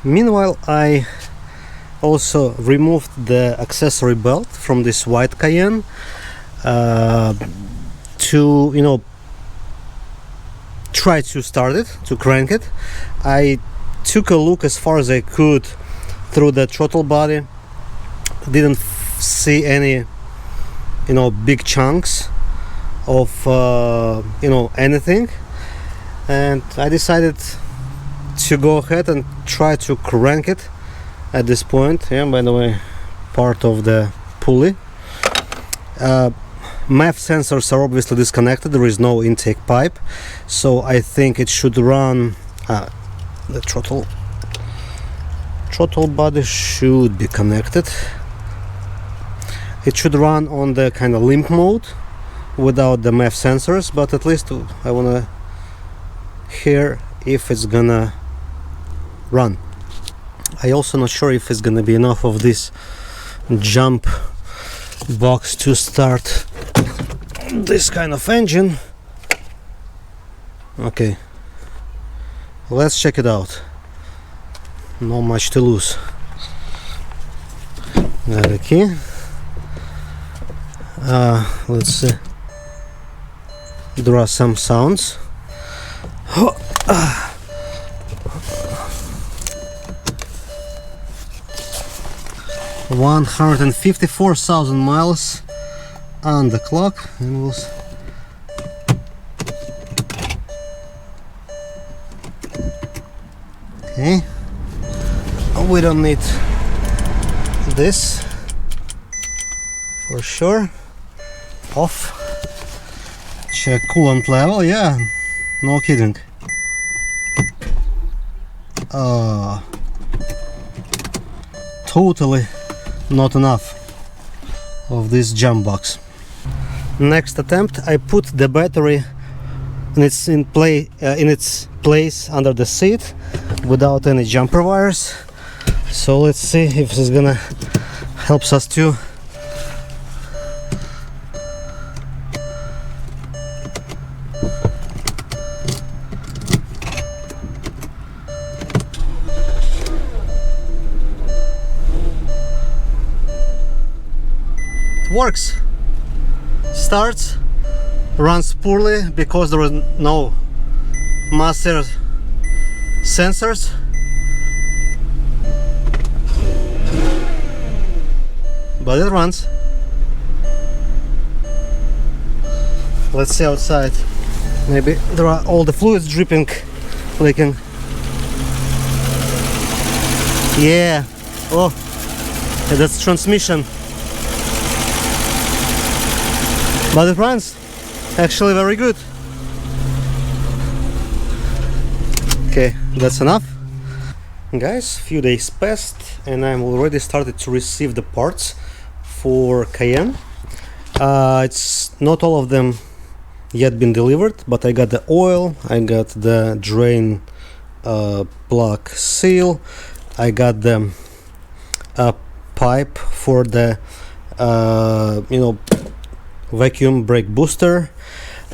Meanwhile, I also removed the accessory belt from this white Cayenne to try to start it, to crank it. I took a look as far as I could through the throttle body. Didn't see any big chunks of anything, and I decided to go ahead and try to crank it at this point. Yeah, by the way, part of the pulley. MAF sensors are obviously disconnected. There is no intake pipe, so I think it should run. The throttle body should be connected. It should run on the kind of limp mode without the MAF sensors, but at least I wanna hear if it's gonna run. I also not sure if it's gonna be enough of this jump box to start this kind of engine. Okay, let's check it out. Not much to lose. Got a key. Let's see. There are some sounds. 154,000 miles on the clock, and we'll okay. We don't need this for sure. Off. Check coolant level. Yeah, no kidding. Totally not enough of this jump box. Next attempt, I put the battery in its place under the seat without any jumper wires. So let's see if this is gonna help us too. Works, starts, runs poorly because there is no master sensors. But it runs. Let's see outside. Maybe there are all the fluids dripping, leaking. Yeah. Oh, that's transmission. But it runs actually very good. Okay, that's enough. Guys, few days passed and I'm already started to receive the parts for Cayenne. It's not all of them yet been delivered, but I got the oil, I got the drain plug seal, I got the pipe for the vacuum brake booster,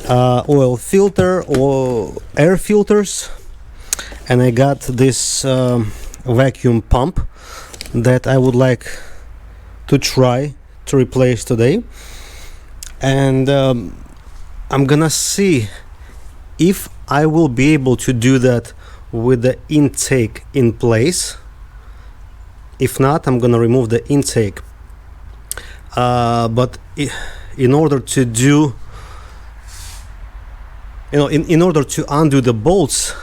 oil filter or air filters, and I got this vacuum pump that I would like to try to replace today. And I'm gonna see if I will be able to do that with the intake in place. If not, I'm gonna remove the intake. But in order to do, in order to undo the bolts,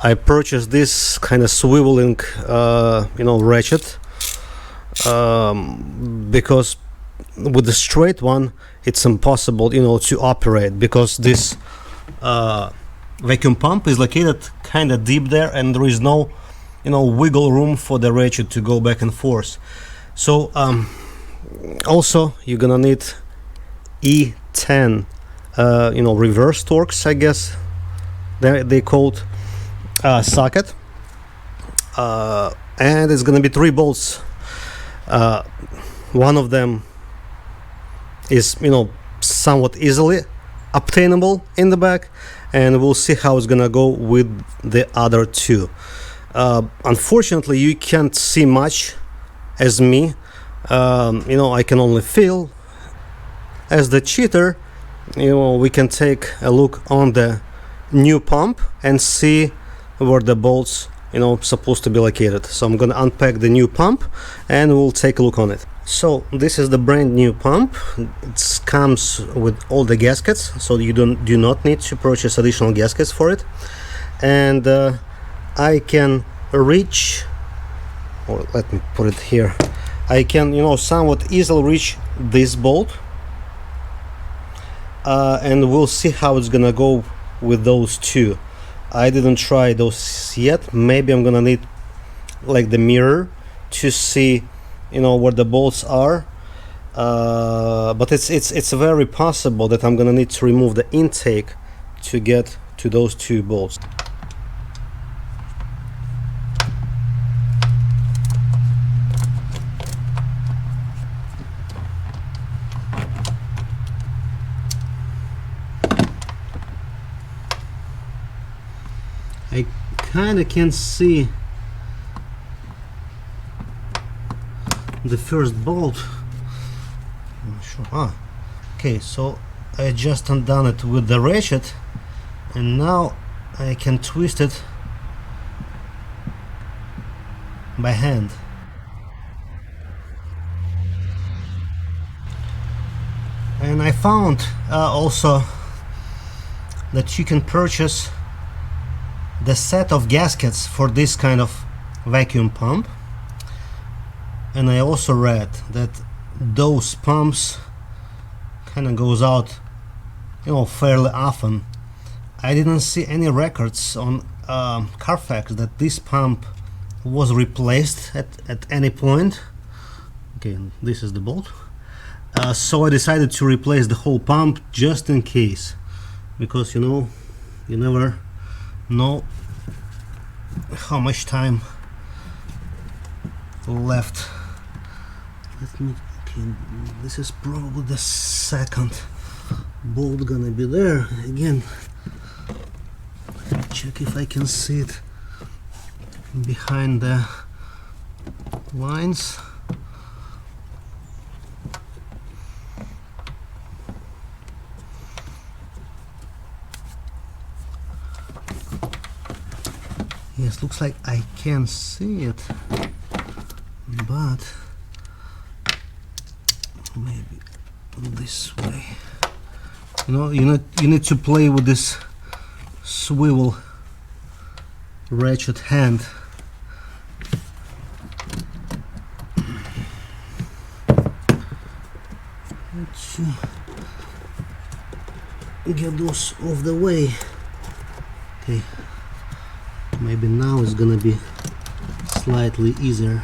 I purchased this kind of swiveling, ratchet, because with the straight one, it's impossible, to operate, because this vacuum pump is located kind of deep there, and there is no, wiggle room for the ratchet to go back and forth. So, also, you're gonna need E10 reverse Torx, I guess they called socket, and it's gonna be 3 bolts. One of them is somewhat easily obtainable in the back, and we'll see how it's gonna go with the other 2. Unfortunately, you can't see much as me. You know, I can only feel. As the cheater, you know, we can take a look on the new pump and see where the bolts, you know, supposed to be located. So I'm gonna unpack the new pump and we'll take a look on it. So this is the brand new pump. It comes with all the gaskets, so you do not need to purchase additional gaskets for it. And I can reach, or let me put it here, I can, you know, somewhat easily reach this bolt. And we'll see how it's gonna go with those two. I didn't try those yet. Maybe I'm gonna need like the mirror to see, you know, where the bolts are. But it's very possible that I'm gonna need to remove the intake to get to those two bolts. I kinda can see the first bolt. I'm not sure. Okay, so I just undone it with the ratchet, and now I can twist it by hand. And I found also that you can purchase the set of gaskets for this kind of vacuum pump. And I also read that those pumps kind of goes out, you know, fairly often. I didn't see any records on Carfax that this pump was replaced at any point. Okay, this is the bolt. So I decided to replace the whole pump just in case, because, you know, you never know how much time left. Let me, okay, this is probably the second bolt gonna be there. Again, check if I can see it behind the lines. Yes, looks like I can see it, but maybe this way. You know, you need to play with this swivel ratchet hand. Let's get those off the way. Okay. Maybe now it's gonna be slightly easier.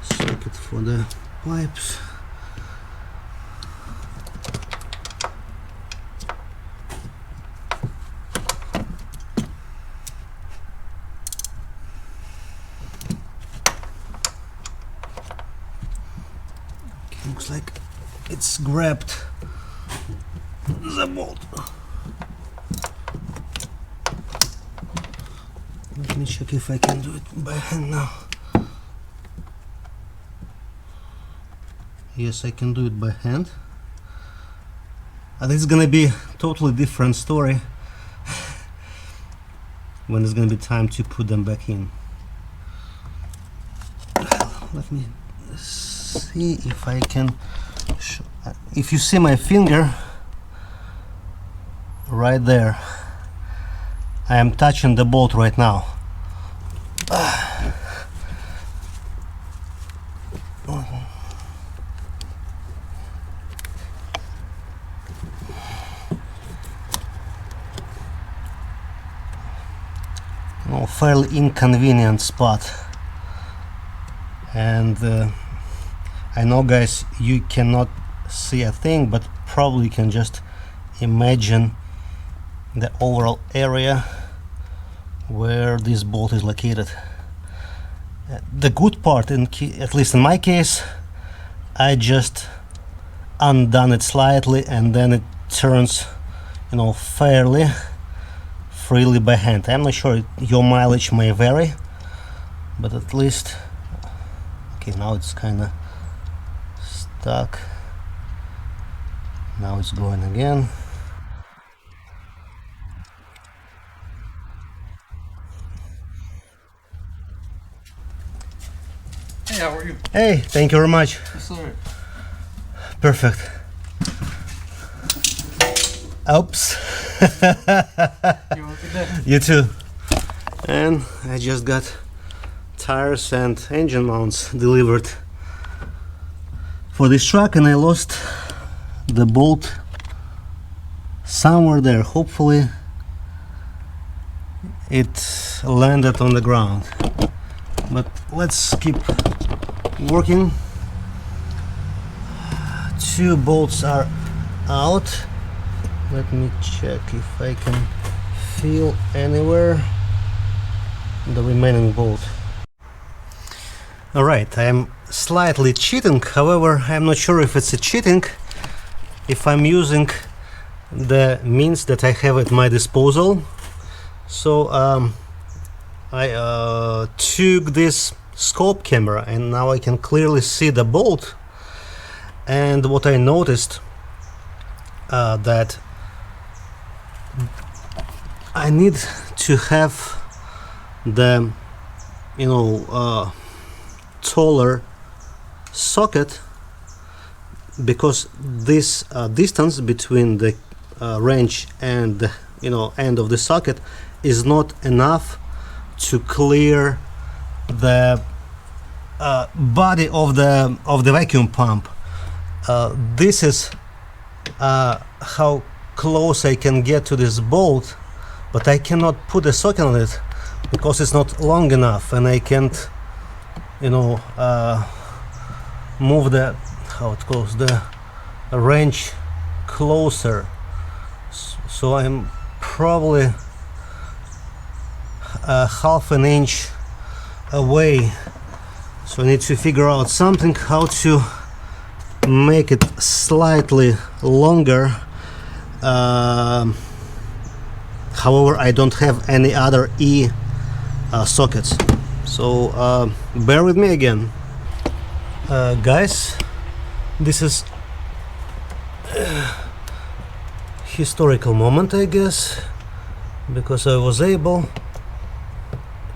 Socket for the pipes. Looks like it's grabbed the bolt. Let me check if I can do it by hand now. Yes, I can do it by hand. This is gonna be a totally different story when it's gonna be time to put them back in. Let me see if I can if you see my finger right there, I am touching the bolt right now. Oh, fairly inconvenient spot. And I know, guys, you cannot see a thing, but probably can just imagine the overall area where this bolt is located. The good part, at least in my case, I just undone it slightly and then it turns, fairly freely by hand. I'm not sure, your mileage may vary, but at least, okay, now it's kind of stuck. Now it's going again. Hey, how are you? Hey, thank you very much. Yes, sir. Perfect. Oops. You have a good day. You too. And I just got tires and engine mounts delivered for this truck, and I lost the bolt somewhere there. Hopefully it landed on the ground, but let's keep working. 2 bolts are out. Let me check if I can feel anywhere the remaining bolt. Alright, I'm slightly cheating, however I'm not sure if it's a cheating if I'm using the means that I have at my disposal. So I took this scope camera and now I can clearly see the bolt, and what I noticed that I need to have the taller socket, because this distance between the wrench and the end of the socket is not enough to clear the body of the vacuum pump. This is how close I can get to this bolt, but I cannot put a socket on it because it's not long enough, and I can't move the wrench closer. So I'm probably half an inch away, so I need to figure out something how to make it slightly longer. However, I don't have any other sockets, so bear with me again. Guys, this is historical moment, I guess, because I was able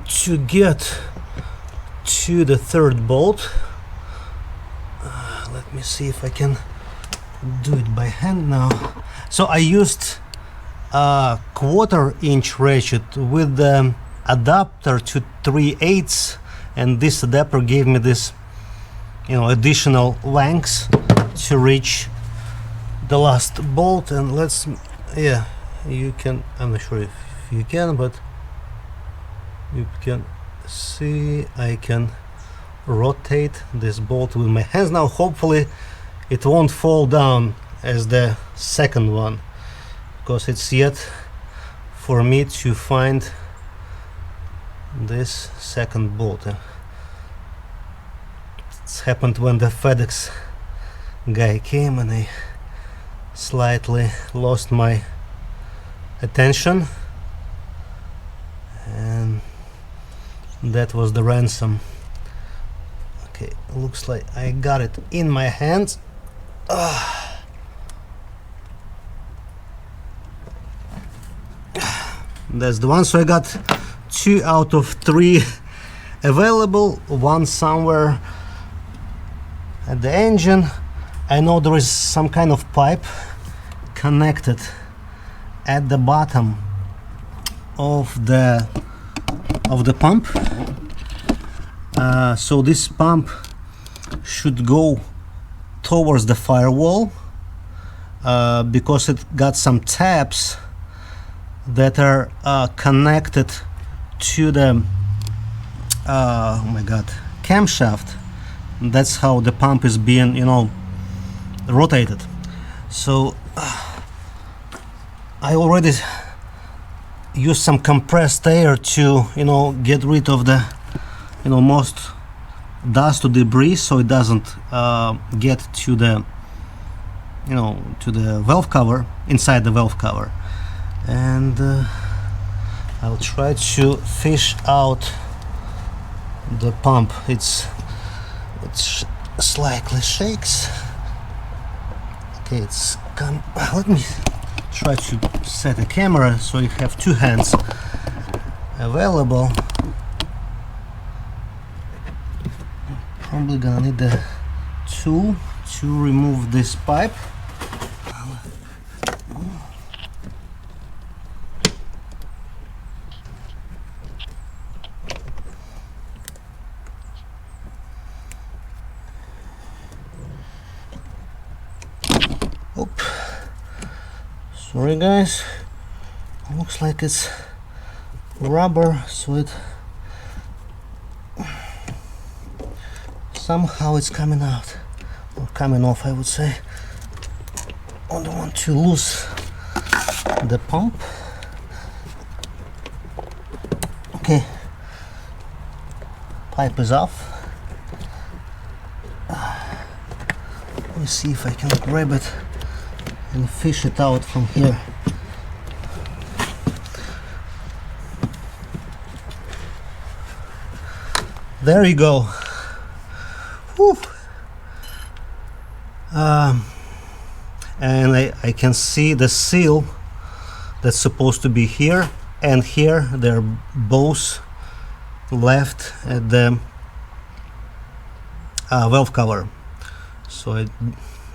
to get to the 3rd bolt. Let me see if I can do it by hand now. So I used a 1/4 inch ratchet with the adapter to 3/8, and this adapter gave me this additional lengths to reach the last bolt. And you can, I'm not sure if you can, but you can see I can rotate this bolt with my hands. Now hopefully it won't fall down as the second one, because it's yet for me to find this second bolt. It's happened when the FedEx guy came and I slightly lost my attention, and that was the ransom. Okay, looks like I got it in my hands. That's the one. So I got 2 out of 3 available, one somewhere at the engine. I know there is some kind of pipe connected at the bottom of the pump. So this pump should go towards the firewall, because it got some tabs that are connected to the camshaft. That's how the pump is being rotated. So I already used some compressed air to, you know, get rid of the, you know, most dust or debris, so it doesn't get to the, you know, to the valve cover, inside the valve cover. And I'll try to fish out the pump. It slightly shakes. Okay, it's come. Let me try to set a camera so you have two hands available. Probably gonna need the tool to remove this pipe. Oop. Sorry guys, looks like it's rubber, so it somehow it's coming out or coming off, I would say. I don't want to lose the pump. Okay, pipe is off. Let me see if I can grab it and fish it out from here. There you go. Whew. And I can see the seal that's supposed to be here and here. They're both left at the valve cover, so I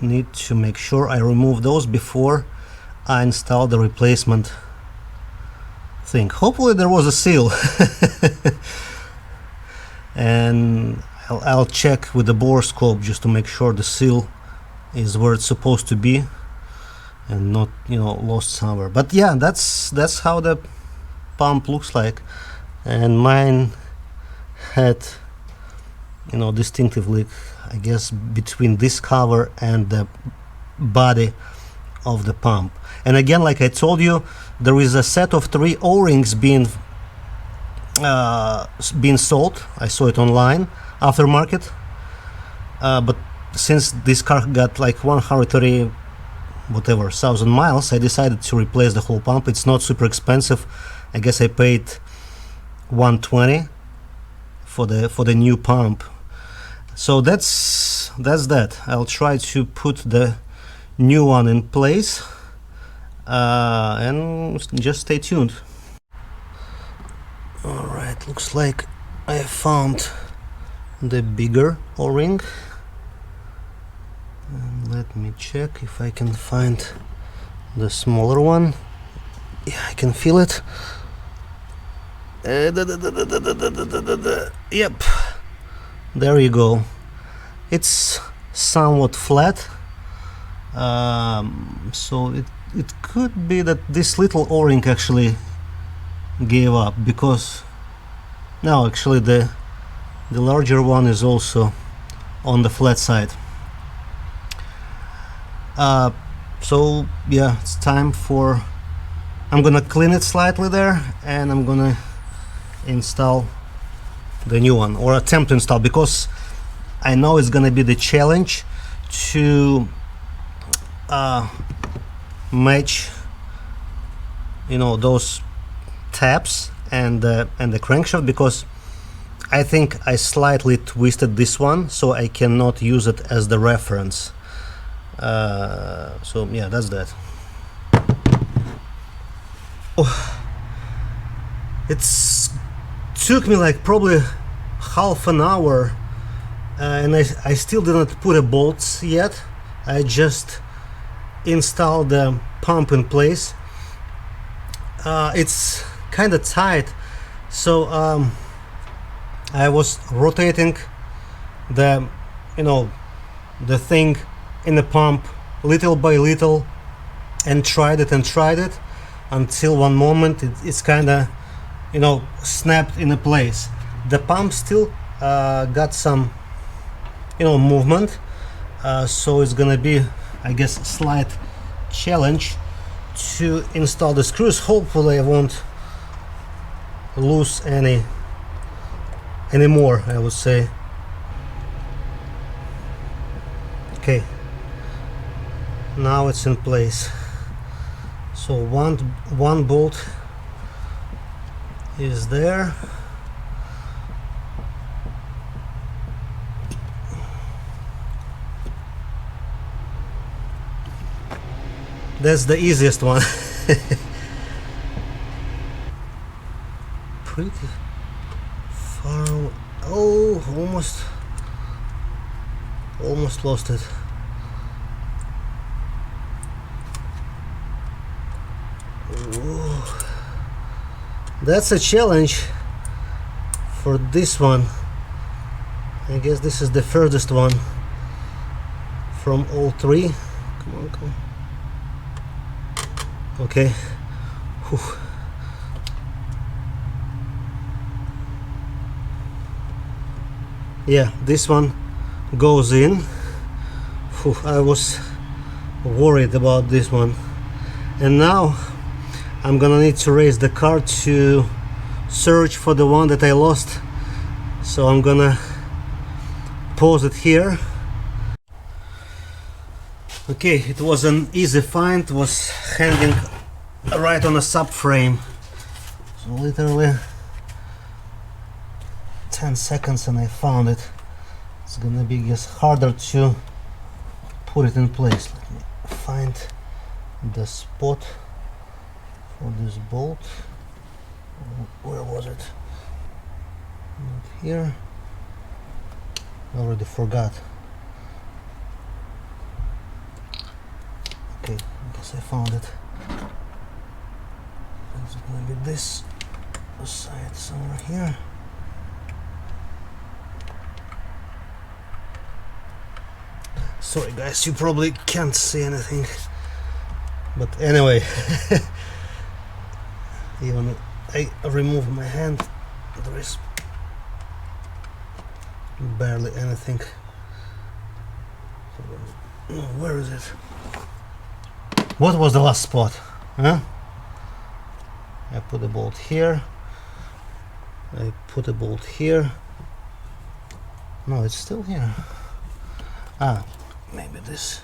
need to make sure I remove those before I install the replacement thing. Hopefully there was a seal. And I'll check with the bore scope just to make sure the seal is where it's supposed to be and not, you know, lost somewhere. But yeah, that's how the pump looks like, and mine had, you know, distinctively, I guess, between this cover and the body of the pump. And again, like I told you, there is a set of 3 O-rings being sold. I saw it online, aftermarket, but since this car got like 130 whatever thousand miles, I decided to replace the whole pump. It's not super expensive. I guess I paid 120 for the new pump. So that's that. I'll try to put the new one in place, and just stay tuned. Alright, looks like I found the bigger O-ring. Let me check if I can find the smaller one. Yeah, I can feel it. Yep, there you go. It's somewhat flat, so it could be that this little O-ring actually gave up, because no, actually the larger one is also on the flat side. So yeah, it's time for, I'm gonna clean it slightly there, and I'm gonna install the new one, or attempt to install, because I know it's gonna be the challenge to match, you know, those tabs and the crankshaft, because I think I slightly twisted this one, so I cannot use it as the reference. So yeah, that's that. Oh, it's took me like probably half an hour, and I still didn't put the bolts yet. I just installed the pump in place. It's kind of tight, so I was rotating the, you know, the thing in the pump little by little, and tried it until one moment it's kind of, you know, snapped into place. The pump still got some, you know, movement, so it's gonna be, I guess, a slight challenge to install the screws. Hopefully I won't lose any more, I would say. Okay, now it's in place. So one bolt is there. That's the easiest one. Pretty far away. Oh, almost lost it. Whoa. That's a challenge for this one. I guess this is the furthest one from all three. Come on, come on. Okay. Whew. Yeah, this one goes in. Whew, I was worried about this one. And now I'm gonna need to raise the car to search for the one that I lost. So I'm gonna pause it here. Okay, it was an easy find. It was hanging right on a subframe. So literally 10 seconds and I found it. It's gonna be just harder to put it in place. Let me find the spot for this bolt. Where was it? Not here. I already forgot. Okay, I guess I found it. It's gonna be this side somewhere here. Sorry guys, you probably can't see anything. But anyway, even I remove my hand, there is barely anything. Where is it? What was the last spot? Huh? I put a bolt here. I put a bolt here. No, it's still here. Ah, maybe this.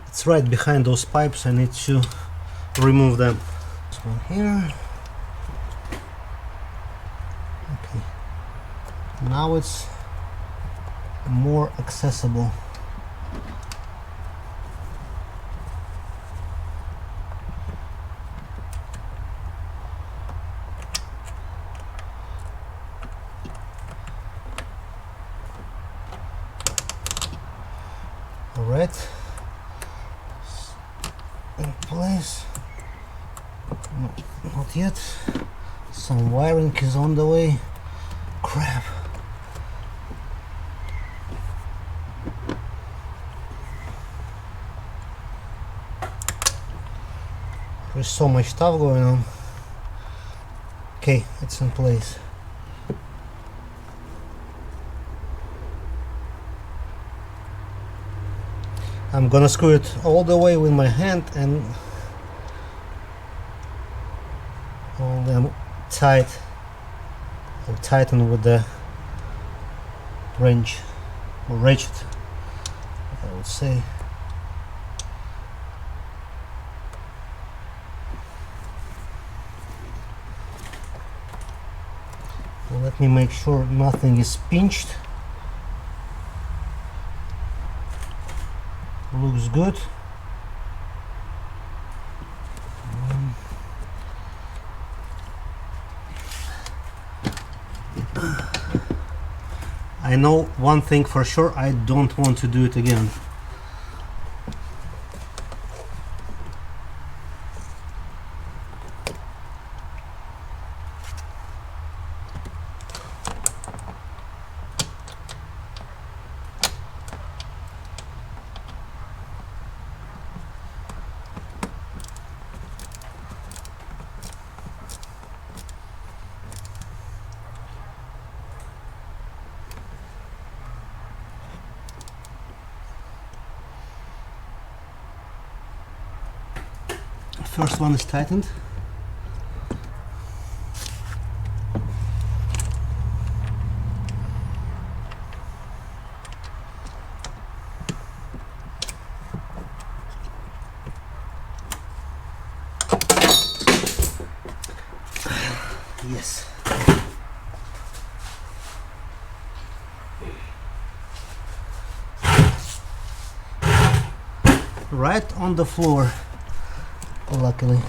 It's right behind those pipes. I need to remove them. This one here. Okay. Now it's more accessible. All right. In place. No, not yet. Some wiring is on the way. Crap. There's so much stuff going on. Okay, it's in place. I'm gonna screw it all the way with my hand and hold them tight, or tighten with the wrench or ratchet, I would say. Let me make sure nothing is pinched. Looks good. I know one thing for sure, I don't want to do it again. first one is tightened. Yes. Right on the floor, luckily.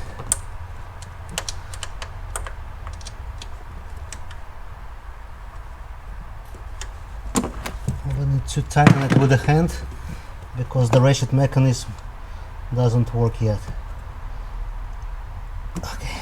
I need to tighten it with the hand because the ratchet mechanism doesn't work yet. Okay.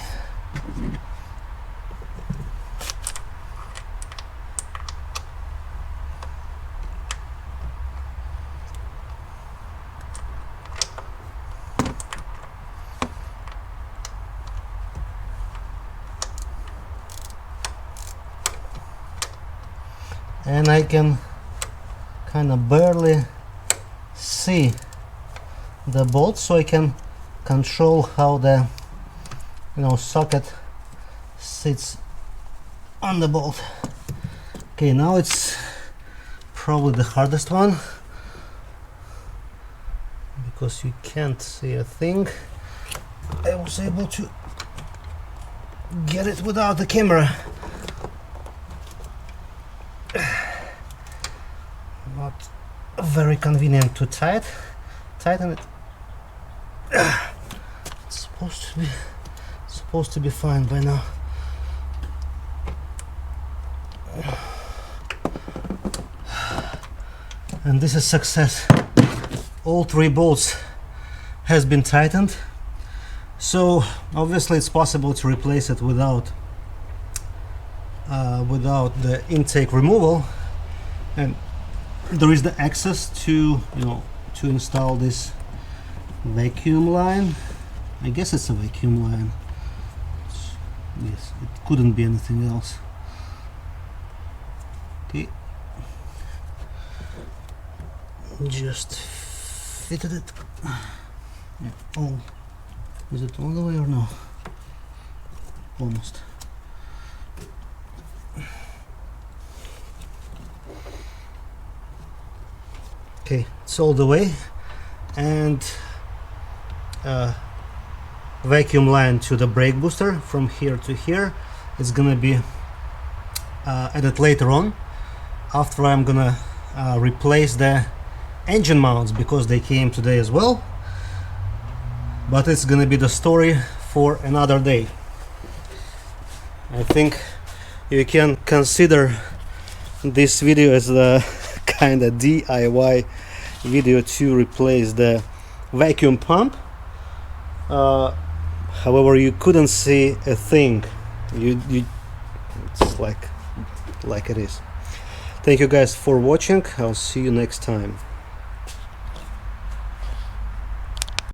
And I can kind of barely see the bolt, so I can control how the socket sits on the bolt. Okay, now it's probably the hardest one because you can't see a thing. I was able to get it without the camera. Not very convenient to tighten it. It's supposed to be fine by now. And this is success. All 3 bolts has been tightened. So obviously it's possible to replace it without the intake removal, and there is the access to to install this vacuum line. I guess it's a vacuum line. Yes, it couldn't be anything else. Okay, just fitted it. Yeah. Oh, is it all the way or no? Almost. Okay, it's all the way, and vacuum line to the brake booster from here to here is gonna be added later on, after I'm gonna replace the engine mounts because they came today as well, but it's gonna be the story for another day. I think you can consider this video as a kind of DIY video to replace the vacuum pump. However, you couldn't see a thing. It's like it is. Thank you guys for watching. I'll see you next time.